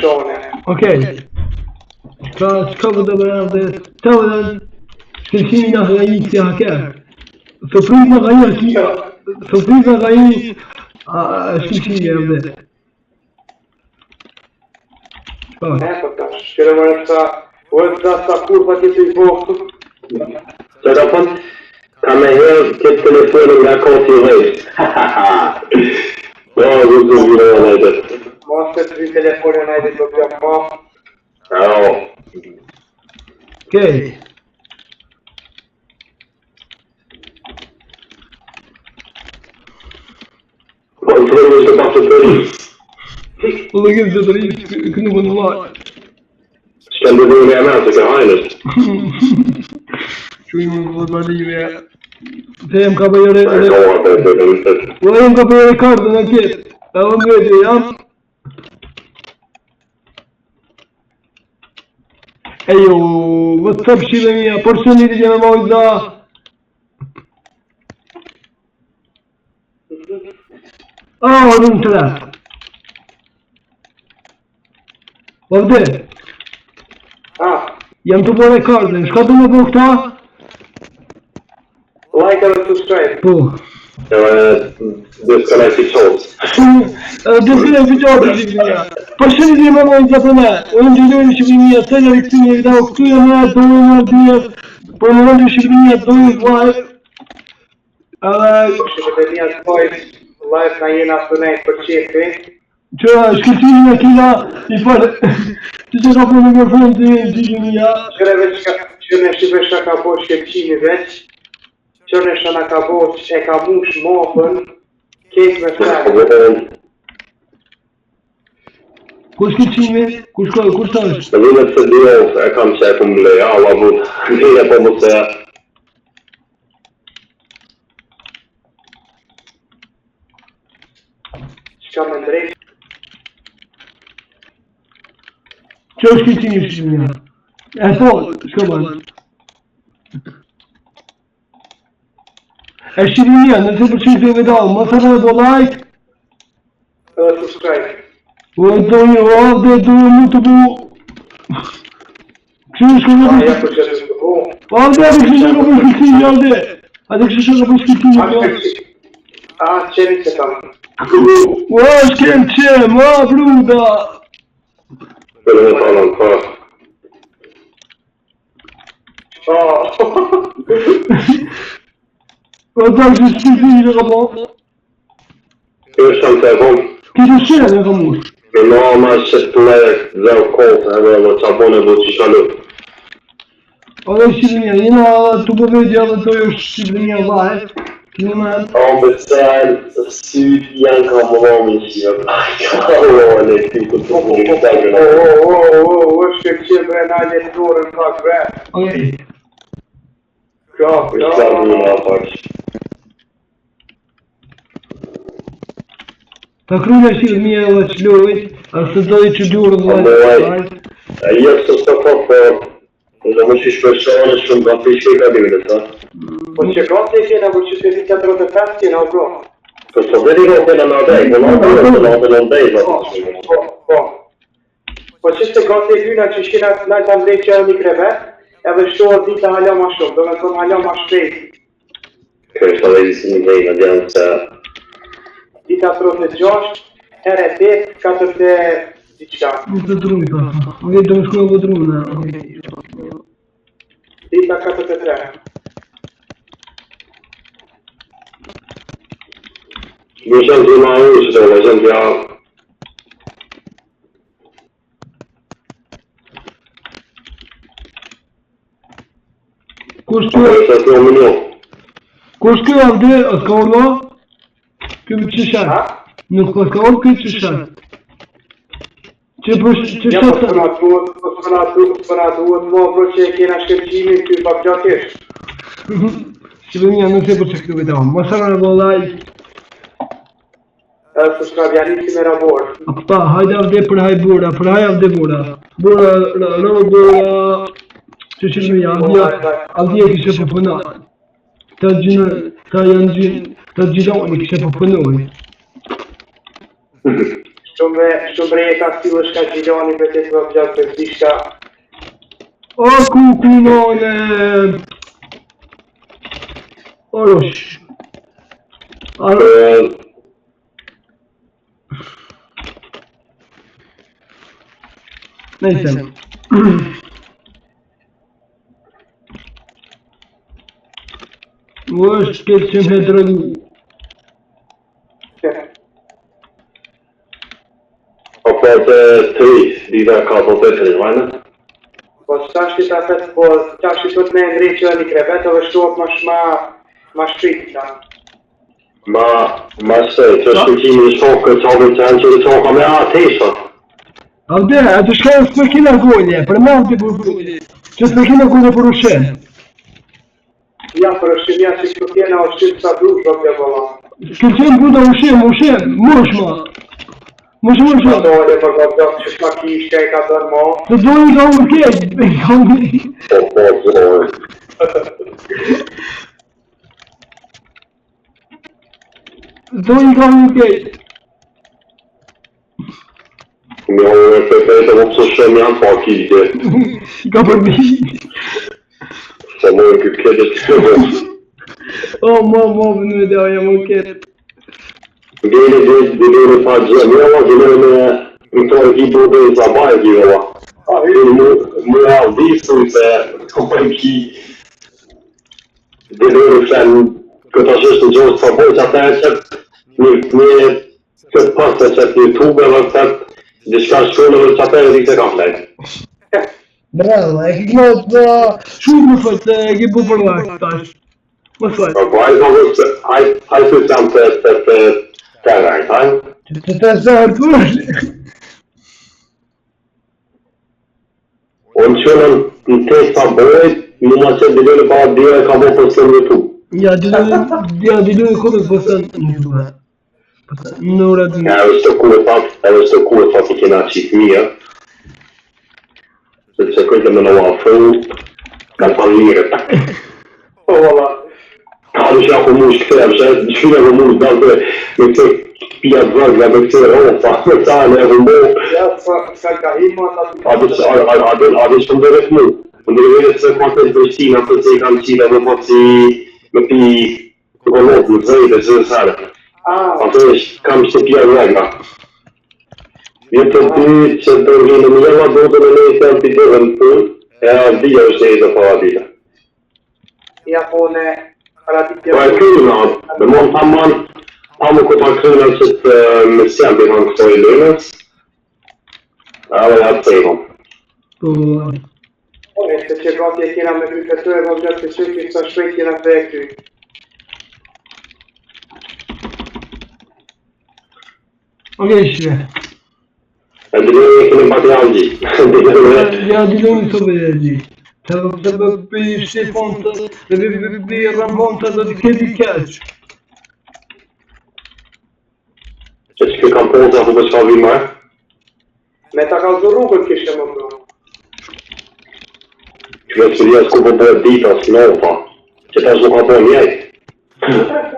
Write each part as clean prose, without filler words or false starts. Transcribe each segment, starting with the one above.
shone. Okej. Çka do të bëjmë dhe të vëdhen shkëllqimi nga gëjni si haker. Sofrit nga gëjni shkëllqimi e vëdhe. Ne, për tash, kërë më rësa, sa kur pa këtë I vohë. Që ka pun, ka me herë këtë telefonin nga konti vejtë. No, gjithë vire në najdet. Mos të të vi telefonin në najdet do t'ja pa. Okej. Po, në të rëmë të pasë të rëmë. Po dhe gjithë të rëmë, kënë nuk në lajë. Shkën të dhëmë e mërë të ka hajnës. Që imë në vëzbalime. Dhe jem ka bëjë E jem ka bëjë kartën e kjetë. E më mëjtë jam. Ejo, what's up shqive mija, porcionit jeme mojda. Rëmë të dhe. Ovde. Jam të bërë e kartën, shka të më bërë këta? Like and subscribe. Po. Disconnect i qovës. Disconnect i qovës shqive mija. Porcionit jeme mojda për me. Unë gjëllojnë shqive mija, të në rikëtu një video, këtu jam e dojnë në dhije. Për më rëndi shqive mija, dojnë live. Shqive mija të pojtë. Live ka jena të nejtë për qefi. Që shkëllqimi në kina I farë që ka për në mërfën të gjithë një Qëreve që në shqipe shka ka bo shkëllqimi veç Që në shka ka bo që e ka mush mopën Kejt me sërë Kur shkëllqimi? Kur të është? Në vime të dio e kam që e këmë leja, Allah vud Nije po më të Qka me ndrejt Që është shkëllqimi shqimë një? E po, shko banë? E shqimë një, nëse për qënë të vedalë, më sërë do like Edhe subscribe O do një, dhe do një mu të bu Kështë shko në Ja për që të bu Alde, adë kështë shko për shkëllqimi, alde Adë kështë shko për shkëllqimi qeni që tam O, shkem qem, bruda Për në të anon, pa O, da kështë shkëllqimi në ka po Kërë shumë të e vonë Kështë shkëllqimi në ka mush Me në ama që të lejë dhe o kohë edhe dhe që abone dhe që shalu O, dhe shqipënia, jena të bëvedja dhe të jo shqipënia vaj Në me O, besajnë, syt janë ka më lomi që ka lojnë e ti këtë të më një të gjënë O, shkëllqim bre në alje të dorën pak bre Okej Ka, Ishtë në nga pak Ta kruja shqipënia dhe që lojt Asë të dojë që durë dhe E jep së së po për Në më që shpeshone shumë ka të ishke ka dimit e ta Po që ka të kena, po që të 45 kena o bro Po së veri në të në ndaj, po në ndaj Po që të ka të kyna që shkina të najtë andrej që e një krevet Edhe shtohet dita halja ma shumë, do me thonë halja ma shpejt Kërështë edhe i si një dhejnë në djanë se Dita 36, herë 8, 4 diqka Në të drumë ta Okej, do më shkuja vë drumë në Dita 43 Më shumë të ma ushë të më shumë të javë Kush Kërë kjo? është të më një Kush kjo avde? As ka orë? Këmë që shatë? Nuk pas ka orë këtë që shatë? Që për që Ja, po shatë? s'pëna duhet mo bro që e kena shkëllqimin ty pa plakisht Shqipënia nëse për që këtë vëta Më sërë në vëllaj Edhe së shka vjanit si me rabor Pa, hajde avde për haj bura Për haj avde bura Bura, rëmë bura Që shqipënia, avdje kështë për pënat Ta janë gjinë Ta gjithoni kështë për pënoj Shumë e ka stylë shka Gjilani për të të gjatë për dishka. O kukunone! Orosh. Neyse. Bu është keqen hedrën. Apo të tri, dita ka po të tri, vajnë? Po qëtash ti ta fet, po qëtash ti të me ngri që një krevetove shtuat ma shtrikta. Ma shtë, që shkëqimi në shokë, që avë që janë që të shoka me atesha. Avde, atë shkajnë së përkina gojnje, për malë të burgulli, që së përkina gojnje për ushen. Ja, për ushimja që këtë tjena ushim sa dush, do të bëlla. Këtë qenë buda ushim, mush ma. Mush. Ato e për gëtë që shma kishke e ka dërë mo. Të dojnë ka unë këtë, dojnë ka unë këtë. Mi ho e të më pësë shemë janë pa kishke. Ka përbi. Se më në këtë këtë të këtë. O, më në me dhe aja më këtë. Gjelë pa gjemë, gjelë me të ekipu dhe i zabaj gjeva. Më avdisu se të për ki gjelë shemë këtë ashtë në gjohë të saboj që ata e qëtë një këtë pasë që të YouTube dhe qëtë Dishka shkone dhe që ata e di se ka flejtë. Bravo, e ki knot shumë më fëtë, e ki bu për lakë tash. Më fëtë. Po ai të jam të rajtë, hajë? Të zërë të Unë qënë në test të bojt, në ma që dilënë pa dhja e ka bo përse në YouTube. Ja, dilënë kodë përse në YouTube. Në ura të një. Edhe së ku e fat i kena qitë mija. Se që kujtë me në afru, kanë fa lirë. Po, valla. Ka në që ako mush këtër, që ako mush dalë me këtë pia të vërgla, me këtë rofa, me ta në e vëmbo. Ja, sa ka hima ta të... Adi që më dërët mu. Më dërët se ka të Pristina, të që i kam qita me po që me pi të kolot, në zëjtë, që në sërë. Ato është kam shtëpia vërgla. Vjetë të dy që të rrinë në jema do të në nejtë të të të në punë, e a dhja është e i të paradita. Ja, po në paraditja... Po e kërë në atë, dhe mon të manë, amë këta kërëna që të më sjallë të kanë këto i lënës, edhe e atë të i kom. Po, e se që gati e kena me kryfetu e vëllë të qëtë sa shpejt kena të e këty. okej, shre. E dilënë e kene material gjithë. Ja, dilënë të bëjë gjithë. Të bëjë shqipon të, dhe bëjë rambon të do të kedi keqë. Që që kam posa ku për shka vi marë? Me ta kalzu rrugën kishte më bro. Që me që dhja s'ku për bërë dita s'nofa, që ta s'nu ka bërë mjejtë.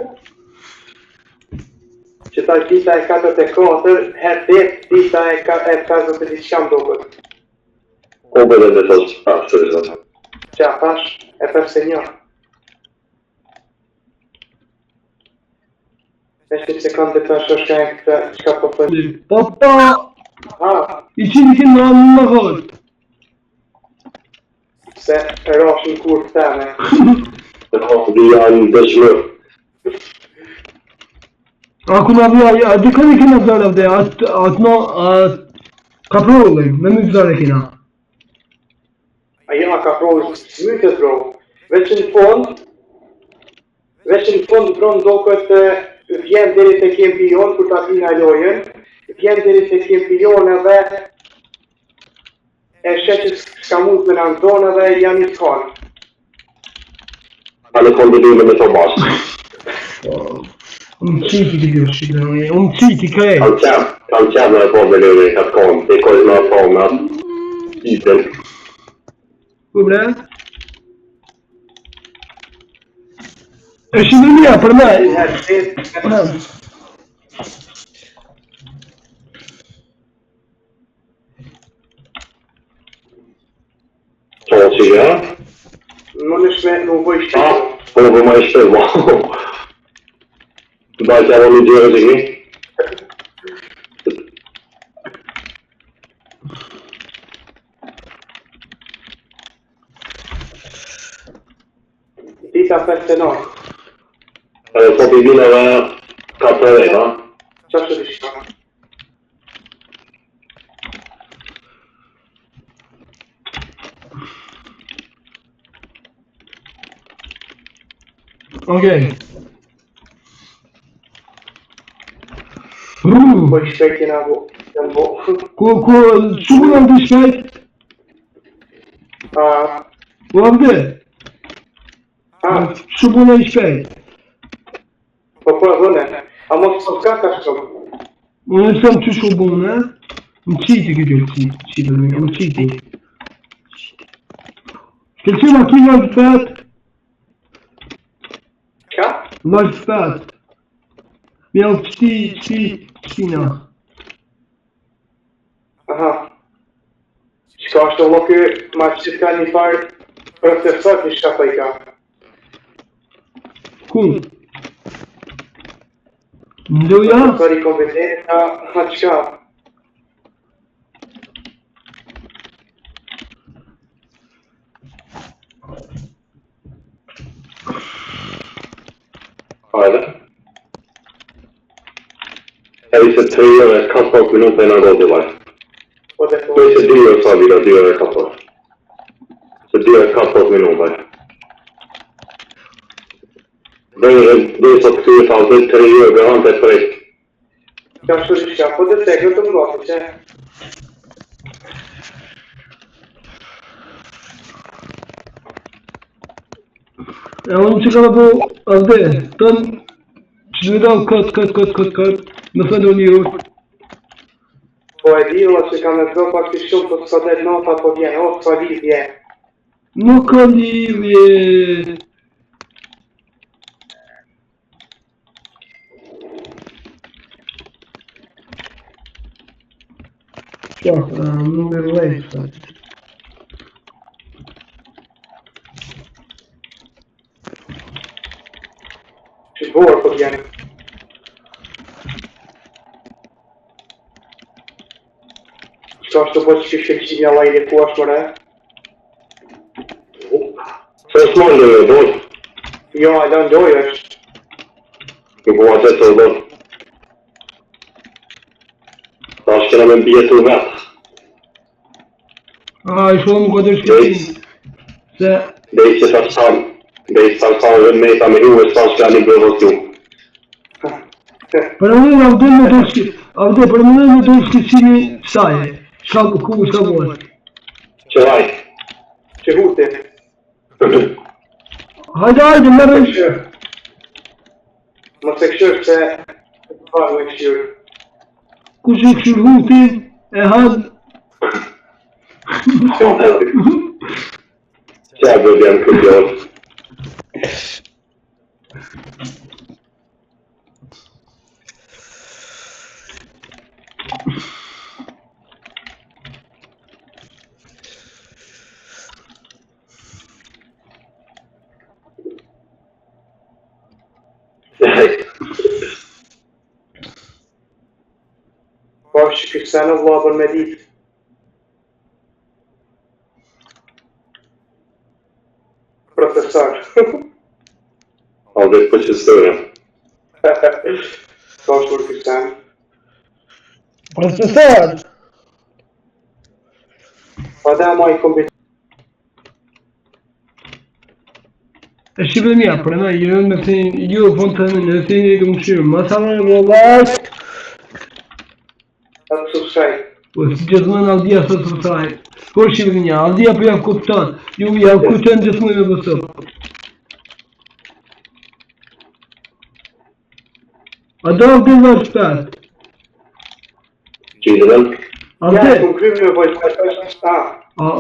Që ta dita e 44, herë 8, dita e 50 e diçka më duket. Ko bërë dhe të sërë, Që a thash, e përse një. Eshte që kam të tash është e këtë, qka po përë. Papa, i qini ki në vërë. Se e rashin kur të teme. Dhe janë dëshmër. Ako në vja, a di këni kina zërë avde, atë no, ka prove, me më zërë kina. A jema ka provë mytët bro. Veç në fond bro ndo këtë vjen deri të kempion, kur ta vina lojën, vjen deri të kempion edhe e shetë s'ka mund me në ndonë edhe janë i t'kanë. A në kondilime me të bashkë. Unë qiti të kjo shqipë, unë qiti krej. Kam qepë në e po me lëve i këtë konë, të i kojë në ato me atë qitën. Ku bre? E shqipënia për me. që ja? Më nëshme nuk bëj A, shqipë. po më ma i shpër, ma. Ba që avon një gjërë që një? Dita 59. Edhe po t'i vina dhe 4 veta. Qa që të shqipë? Okej. Bëj shpejt jena bo. Jam bo. Që më në të shkajt? Po abde? Që më në i shkajt? Po dhëne. A mos të ka ka shumë. Unë e sëmë që shumë bënë, në qiti këtë qiti, në qiti. Shkelqim a ki nga të fatë? Qa? Nga të fatë. Mja u qtina. Aha. Qka është të loke, ma që ka një farë procesat një shka pa i ka. Ku? Ndoja? Procesat i kompetenta, ha qka? Hajde. E i se 3 ore, 4 minuta e në rodi vaj. Po dhe Po i se 2 ore sa vira, 2 ore 4. Se 2 ore 4 minuta. Dhe sa të këtë ta dhe 3 ore behante e prejt. Qa është të shka, po dhe tekë të mbrati, që? E unë që ka në po, avde, tënë, që të dao këtë, në thënë një urë. Po e di, ola që ka me zdo pak të shumë, po s'ka dhe nota, po vjen, o s'ka lidhje. Nuk ka lidhje. Qa, nuk e rrejtë, Që borë, po vjen. Qka është të po që shkëshim një lajri ku është mëre? Se është më ndërë, do? Jo, ala ndoj është. Nuk po atë të do. Ta është kena me mbjetu vetë. A, i shumë më këtë shkëtim. Se, Dhe i që të samë. Dhe i të samë dhe me ta me hu e sa është ka një bërë të ju. për më avde me do shkë, avde, për më me do shkëtimi saje. Shka ku, shka bërë. Që raj. Që hute. Hajde, më rrëshë. Më se këshër se të farë me këshyrë. Ku që këshur hutin, e hadë. Qa bërë jam këtë jorë. Po është që kështenë vlabër me ditë. Profesor. A dhe për që sërë. Ka është për kështenë. Profesor. Pa da ma i kombit. E shqipë mja, për në, me thënë, ju fond të në thënë i të më shqyrë, ma sa më në vëllash. Atë subsaj. Po, si gjithmonë Aldia së të saj. Po shqipë mja, Aldia për javë kuptan, ju javë kuptan gjithmonë me bësot. A do Aldia në shpetë? Qidërën? Ja, Aldia? ku krymë në bëjtë për është.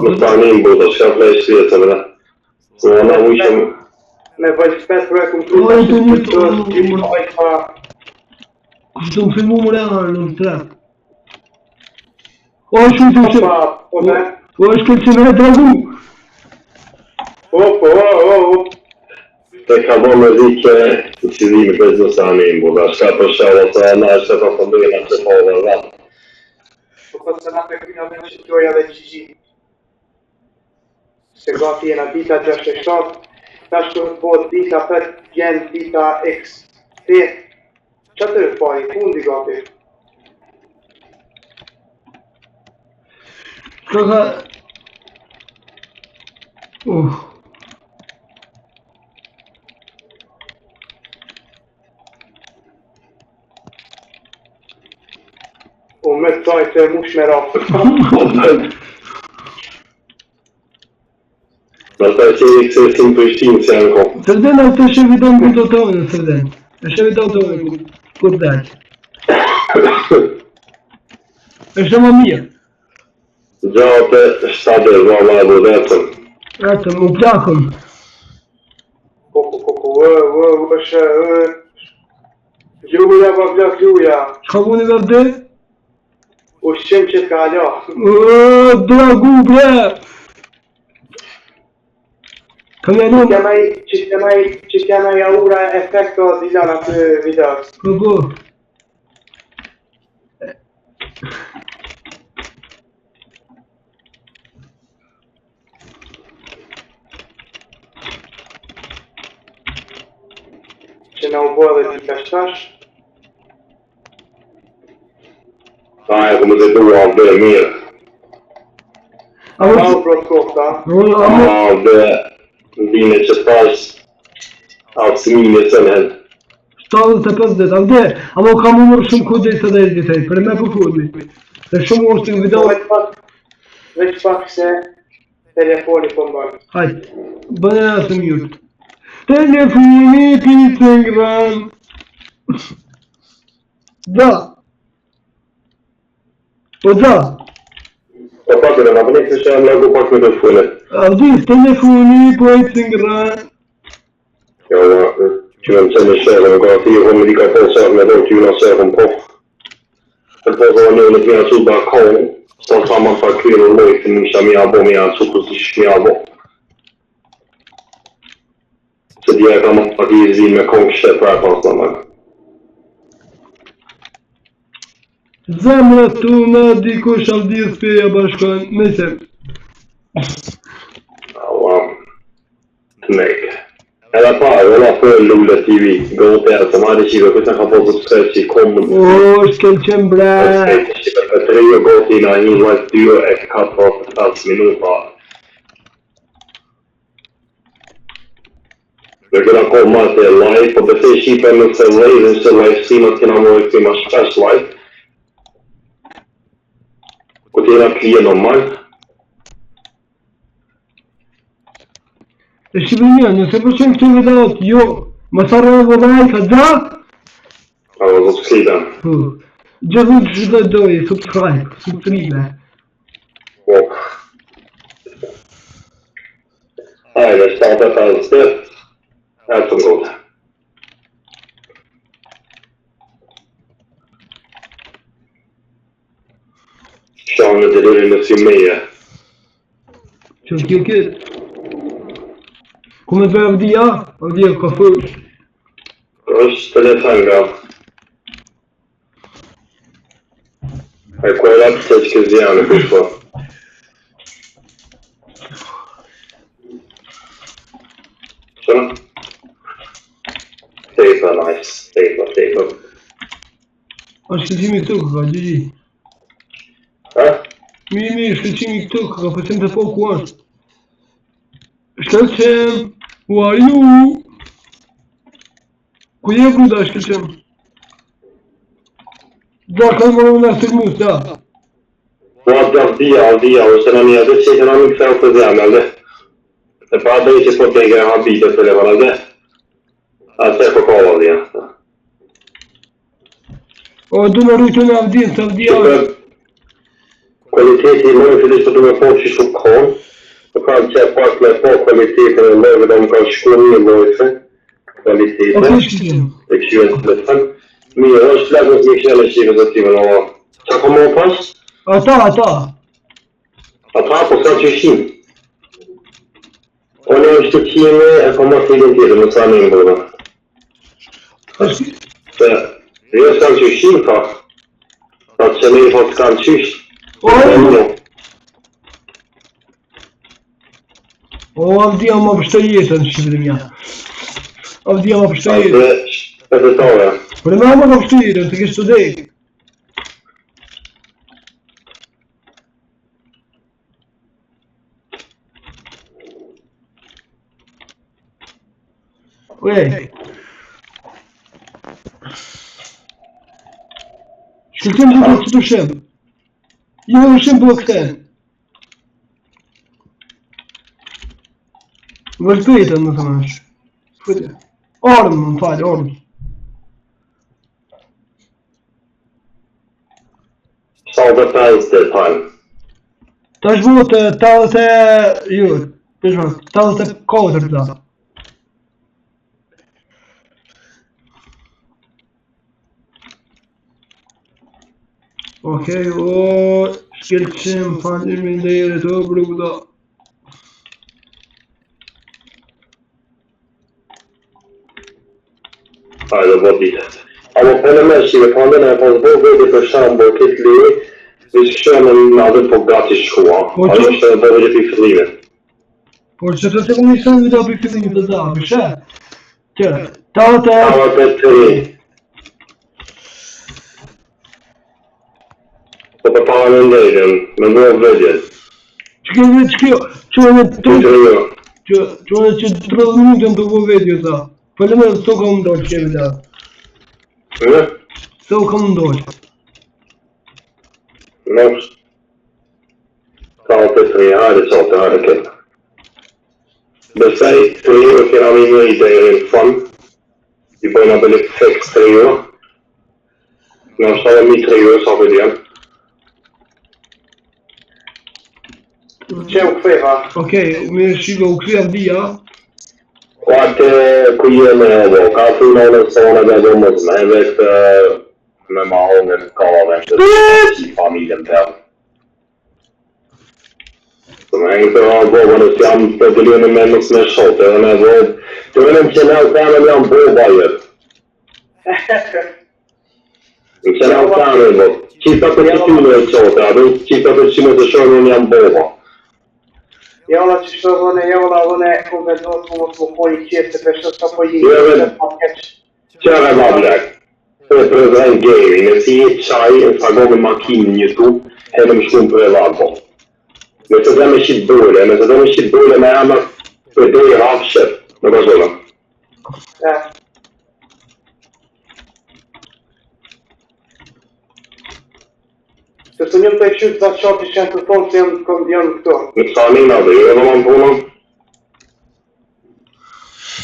Më ta një më bërë, shka për e shqirë të vëra. Në në ujshëm. Me bëjtë shpetë për e ku Po, e të një të gjithë bëjtë pa. Kështë të më filmu më reharë në tre. O, shumë të që... Po, ne? O, është këtë që me e dragu. Te ka bo me dhike në qëllimi për zësani imbu, dhe shka për shala të ana, shka për fëndojnë që po dhe dhe. Po se na të këna me që tjoja dhe Gjigji. Se gati jena dita 67, tash të bëhet dita 5, vjen dita X8. Qa të rëpari, fundi gati? Kaka... O me të taj të mush me rafë. Në taj që i kësesim për shtimë që janë ko. Sërden a të shëviton këtë të tonë, Sërden. E shëviton të tonë, këtë dheqë. Është më mirë. Gjate, shtate, valla dhe vetëm. Vetëm, u plakëm. është... Gjuja pa plak gjuja. Shka vuni vërde? Ushqim që t'ka alo. Dragu, bre! Që t'jana ja ura efekto dilan atë videos. Këgo? Që na u bërë dhe dika shtash. Ta e ku më të duha dhe mirë. Pa u proskofta. Dhe vine që tash aftësimi e sënhen. 75 dit, avde, ama kam umër shumë kodej së dhe e gjithej, për me për fulli. Dhe shumë është të video... Veç pak se telefoni po mbërë. Hajt, bëne asë mjut. Telefoni pizë ngran. Da. Po da. Po pak dhe në bëni se që jam lagu pak me të funet. Avdis, telefoni po e të ngran. Jo, që me më që në shërë, me gati e vëmë dika po sërë me do që ju në sërë në po. Për po dhe në të mja që da kohë, sa sa ma pa kërë në lojë, të në isha mi abo, mi a që kësë ishë mi abo. Se dhja ka më pa t'i zi me kongë shtë pra pas në më. Zemra tu në dikush avdis peja bashkon, mesem. Allah, të meke. Edhe pa, edhe për Lullë TV, gëllë të të marri qive, këtë në ka po të skreq që i komë në... Shkel qenë bre! Shqipe për 3 goti në një live 2 e ka 5 minuta. Dhe këna kohë marrë të live, po besej Shqipe nëse lejnë që live streamat këna më e këtima shpesh live. Këtë jena klije normal. E Shqipënia, nëse përqen këtë videot, jo, më sarë e vëdaj, ka gja? A do të klida. Gjithu që që dojë, subscribe. Po. Hajde, 7:50, e të ngote. Shanë në të dërin në si meje. Që në kjo këtë? Ku me të bëjë avdia? Avdia ka fërë. është telefon nga. E ku e lapë që që zjanë në kështë po. Shënë? Tejpa, nice. Tejpa. A shkëqimi këtu këka, Gjigji. Ha? Mi, shkëqimi këtu këka, përqem të po ku është. Shkëqem, who are you? Ku je bruda shkëqem? Da, ka më rëmë në sërmus, da. Po atë avdia, ose në një atë që i të në një kësa të zemë, alde. E pa dhe i që po të e gërë habite të telefon, alde. Atë e po kohë avdia. O, du në rujtu në avdin, së avdia... Kvaliteti i mojë fillisht të du me po që shumë kohë. Të kam që e pak me po kvalitetën e mojëve dhe më ka shku një mojëse. Kvalitetën. O, shkëqem. E këshive në telefon. Mirë, është flakës një këshive në shqive të time në ova. Qa ka më pas? Ata, po sa që shim. O në shtuqime e po mos të tjetër, më sa një më Se, jo s'kanë qyshin, ka. Ta që me i po s'kanë qysh. O, avdia më pështë jetën, shqipërim ja. Avdia më pështë jetën. Shpetëtore. Për me më pështë jetën, të kishtë të dhejtë. Ej. Shkëllëtim të të të shemë. Jo në shemë për këten. Vërtëjtën në të mësh. Ormë, më falë, ormë. Sa dhe 50 tanë. Ta është bu të 80 jurë. Të shmë, 84 da. Okej, o, shkelqim, faleminderit, o, bruda. Hajde, bo ditet. Ama për me shive, pandën e pas bo vedi për shambo këtë li, vishë këshëmë në adhe po gati shkua. A në këshëmë bo vedi për fillime. Por që të të më njësën vida për fillime të da, për shë? Që, tavat e të ri. Po për pa në ndërën, me më vedjet. që në të të minutën të bo vedjo ta. Për me të kam ndoqë që e vida. Të kam ndoqë. Nosh. Ka të të hajde qote, hajde këtë. Besaj të rio kena mi një idejë në fund. I bëjna bëllë fix të rio. Në është edhe mi të rio, sa për djenë. Që u këtheva? Okej, me shiko u këthi avdia. O atë ku jemi edhe, ka të në në sonë dhe dhe mëzë me dhe këtë me ma hongën kave të që familjen të jam. Të me një të bobë nësë jam të të lënë me nësë me shote dhe me bobë, të venëm që në altanëm jam boba jetë. Në që në altanëm bobë, qita të që ty në e qote, adë qita të që në të shonë jam boba. Jalla që shtë vëne, ku me do të më të po i qëtë të peshët të po i Qëre ma blek, të prezent gejri, nësi i qaj e të agonë makinë një tu, edhe më shkumë për e valbo. Nëse dhe me shqitë dole, nëse dhe me shqitë dole me amë për dhe i hapshet, në gazona. Se të njëm të e qytë të qatë i shenë të tonë që janë këto. Në sa një në dhe, edhe më në punën.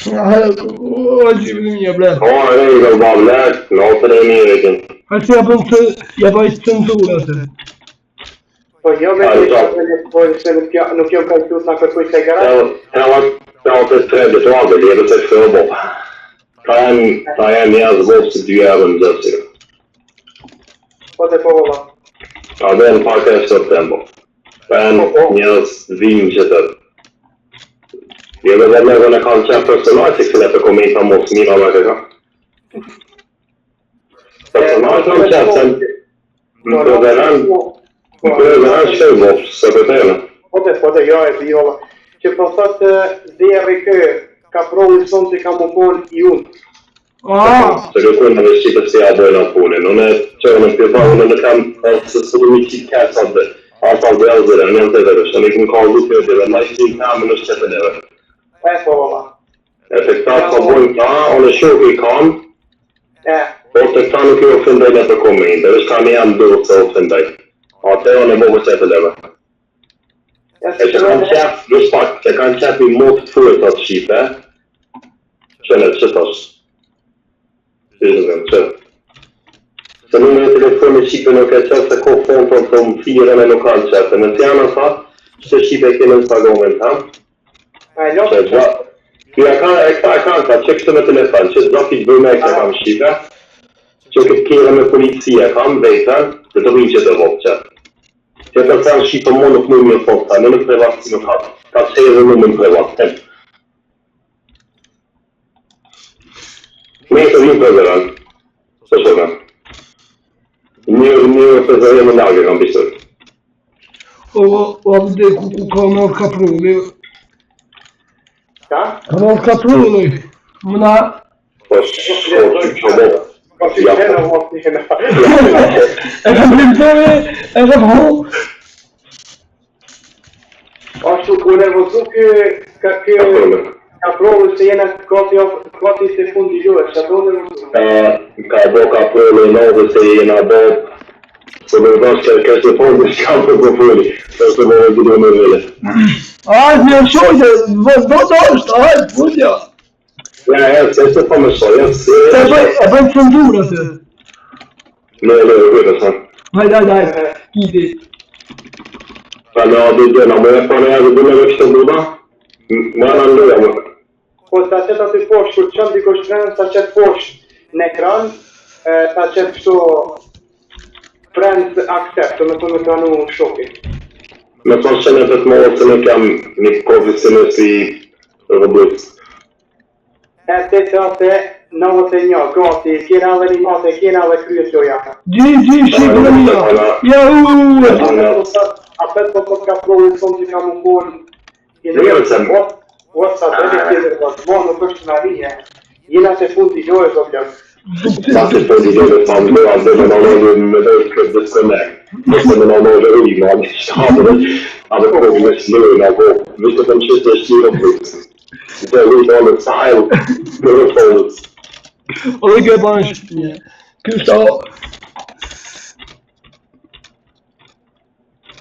O, gjipë një blek. O, e i dhe ba blek, në të dhe një rekin. Hajtë ja bëmë të, ja bëjtë të cenzura se. Po jo me të se nuk jam kajtut në kërkuj se garat. Të të tredet o abel, edhe se të bo. Ta janë një asë bovë si 2 evë në zërësirë. Po të po vola. A dhe në pak e sot tempo. Ta janë njës dhimë që tërë. Je dhe dhe në kanë qenë personaj që kële të komenta mos mira me këka. Personaj kanë qenë se në përveran shkërë mos, se për tëjnë. Po të jo e biola. Që po thotë deri kë ka provu sonë që ka më punë i unë. Se kërkuj në vëshqitë si a bojnë atë punin. Unë e qërë në pjëpa, unë në kam se së du mi qitë kërë sa dhe. Asa dhe alëzire, në janë të verës. Në i këmë ka lu për dhe në i qitë kamë në shqetë dhe verë. Po vola. E të këta sa bojnë ta, unë shokë i kam. Po të këta nuk i ofendaj në të komendë. Dhe shka me janë dërë se ofendaj. Ate unë e bobë qetë dhe verë. E që kanë qef, just pak, që kanë qef i motë të furët atë shqipe. Që në që tash. Se në në telefoni Shqipe nuk e qëtë se ko fontën të më firën e nuk kanë qëtë. Në të janë në fatë, që Shqipe kene në pagomen ta. Kja e kanë ta, që kështë me telefon, që të zafi të bërme e këtë kam Shqipe, që këtë kere me policia kam vetën, dhe të vinë që të vopë qëtë. Që të të janë Shqipe më nuk më një fotë ta, në në privat si më fatë, ka që e dhe në më privat. Nej, så inte över den. Så känner Nu för jag med lagen om bisor. O de kanal kaproli. Ja? Kanal kaproli. Muna Vad fick den av åkningarna? Edhe ho. Ashtu kur nervozuki ka provë se jena gati se fundi juve, që ato nervozuki? Ka bo ka provë novë se jena bo se me dash që se fundi shka për fundi. Se me vidu me vele. Ajde, mi shojë, do është, ajde, budja. Ja, se po me shoj, E bëjmë cenzurë atë. Vete sa. Hajde, kiti. Pa në ADD, në më e pa në ADD me kështë të buda? Më në loja më. Po ta qëtë aty poshtë, kur qënë dikosh trenë, ta qëtë poshtë në ekran, ta qëtë kështu friend accept, me të me pranu shoki. Me të shënë e të të morë se në kam një profesionë si Roblox. E të të atë 91, gati, kjena dhe një mate, kjena dhe kryet joja. Gji, shikë në mija. Ja, Apet po të ka provë të që ka më konë. What's up, edhe tjetër, mo nuk është në arinje. Jena se fundi jojë, do plak. Ma se fundi jojë, sa më doa, dhe me në lojë me dojë këtë disconnect. Nëse me në lojë rri, ma në shtabë, a dhe kohë me shlojë në kohë. Vishtë të më qështë e shqirë Roblox. Dhe rritë anë të sajlë, në rëtonës. O dhe ke bashkë, kështë a...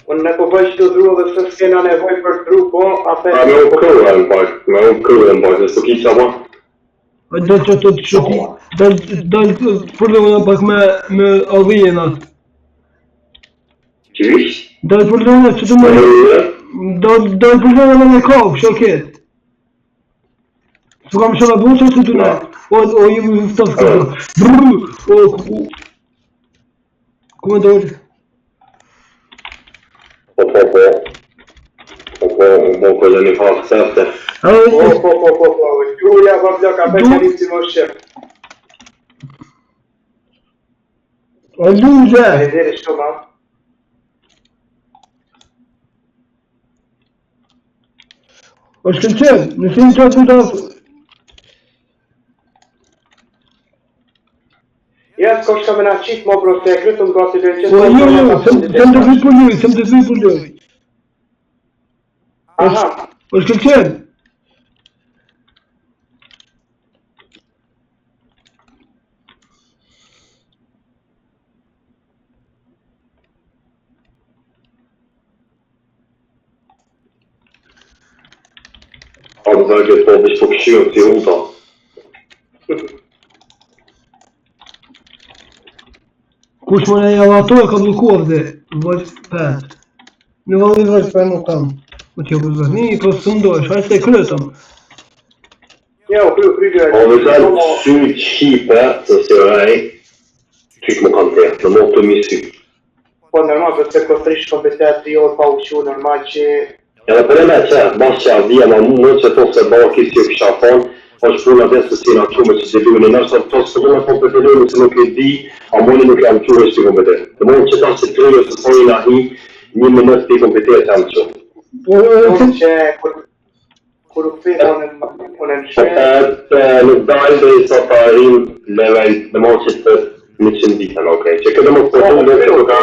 Unë në po bëjë që të dhru dhe se s'kena nevoj për dhru, po, apet... A me u kërën pak, dhe së ki qa ma? Do që të të shoki, do të përdohën pak me avijin atë. Qysh? Do të përdohën që të me... Do të përdohën me kokë, shoket. Së kam shëra buqë që të ne. O, jemi të fëtë. Brrrr, ku me dojtë? Po, këllë një fakë sefte. Po, kruja va blok, apet që një si më shqip. O, luze! E dheri shkoma. O, shkëllqen, nëse një qatë të... Ja, s'ko shka me na qitë mo bro, se e krytëm gati dhe qëtë... O, jo, sem të vit për ljuj, Aha, O, shkëllqen! A më zërgjët po bish po këshirë si uta. Kush më ne javë ato e ka blokuar dhe vajtë 5. Në vajtë vajtë 5 nuk kam. O t'jo për zërni, po së ndojsh, hajtë e krytëm. ja, u krygjë. A më zërgjët sy qipe, se si rej, qysh më kanë të, në më të misi. Po, normal, për se kostrish kompetet të jo pa uqu, normal që... Edhe për e me që, mas që avdija ma mu, që to se baki si o kësha thonë, është puna dhe se si në qume që se duhe në nështë, to së të me kompetenur nëse nuk e di, a moni nuk jam qume që ti kompetent. Dhe moni që ta se kryje se sojnë në hi, një minut të i kompetent jam që. Po, që... Kur u këtë, unë në shme... Nuk dajnë dhe i sa ta rin level dhe moni që të 100 ditën, okej. Që këtë më të përtu dhe të ka...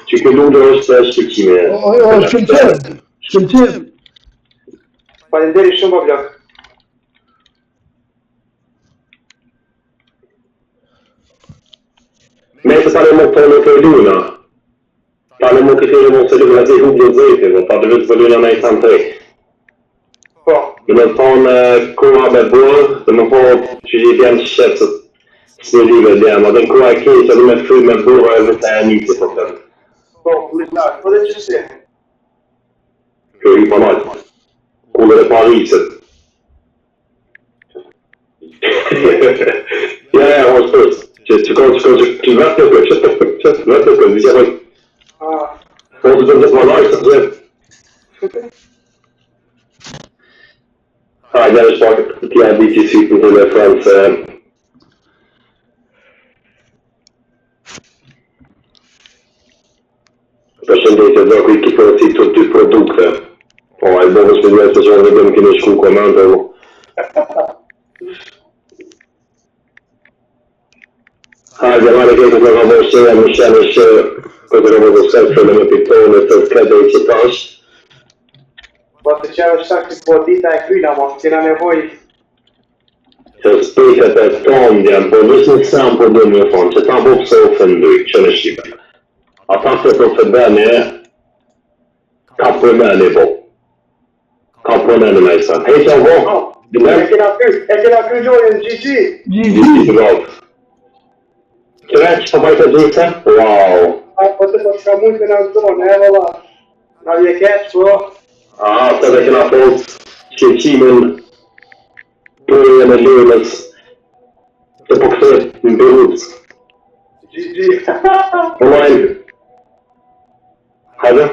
Që këtë lullë është shkëllqime. O, shkëllqen! Falenderi shumë, po blok. Me se tale më të në këlluna. Tale më këtë e më se lukë në zi hubë në zëjtë, ta dhe vëtë vëlluna me i tanë të rejtë. Po. Dhe me thonë koha me bërë, dhe me po që gjithë janë shqepë së një live dhe janë, dhe në koha e kejtë që dhe me të fry me bërë e vëtë e një të të tërë. Po, po dhe që si? Kjo i pa majtë. Kullër e Parisit. Ja, është përës. Që vetë të kërë, vetë të kërë, disja pojtë. Po të të të malajtë të të Hajde është pak t'ja di që si të telefon se përshëndetje do ku i ki përësit të dy produkte. Po, a i bëvës me dhjetë që në vetëm kemi shku komandë. Hajde, marrë këtë të nga bërë që jam në shenë që këtë në vëzë sërë në me pitone të këtë i që tash. Po të që është shak që po dita e kryna, mos kena nevoj. Që spejtet e tondja, po nësë në sam po dhe me thonë, që ta po pëse ofenduj, që në Shqipe. Ata se të ofendani ka përmeni po. Ka përmeni me i sa. Hej që avo, E kena kry gjojën Gigi. Gigi bravo. Qëreq, të bajtë të gjithë? Wow. Po të shka mujtë me në zonë, e vëlla. Na vje keq, po. Të dhe kena posë shqeqimin përje në lënës të po këtë në Beirut. Gigi. Online. Hajde?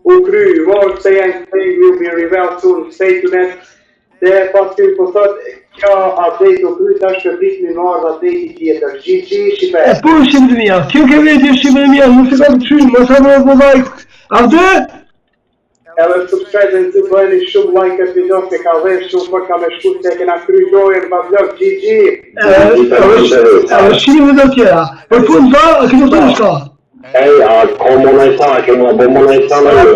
U kry, more saying thing will be revealed soon, stay tuned. Dhe pas të po thot, kjo update u kry, tash që prit një marrë update tjetër. Gigi, Shqipe. E po shqimë të mija, kjo ke vetë shqimë të mija, nuk se ka të qynë, mos e më like. Avde? Edhe subscribe të bëjni shumë like e video se ka dhe shumë për ka me shku se kena kry gjojën pa vlog, Gigi. Edhe shqimë dhe tjera. Për punë za, a këtë të shka? Ej, a ko monajta, ke më bo monajta në ju?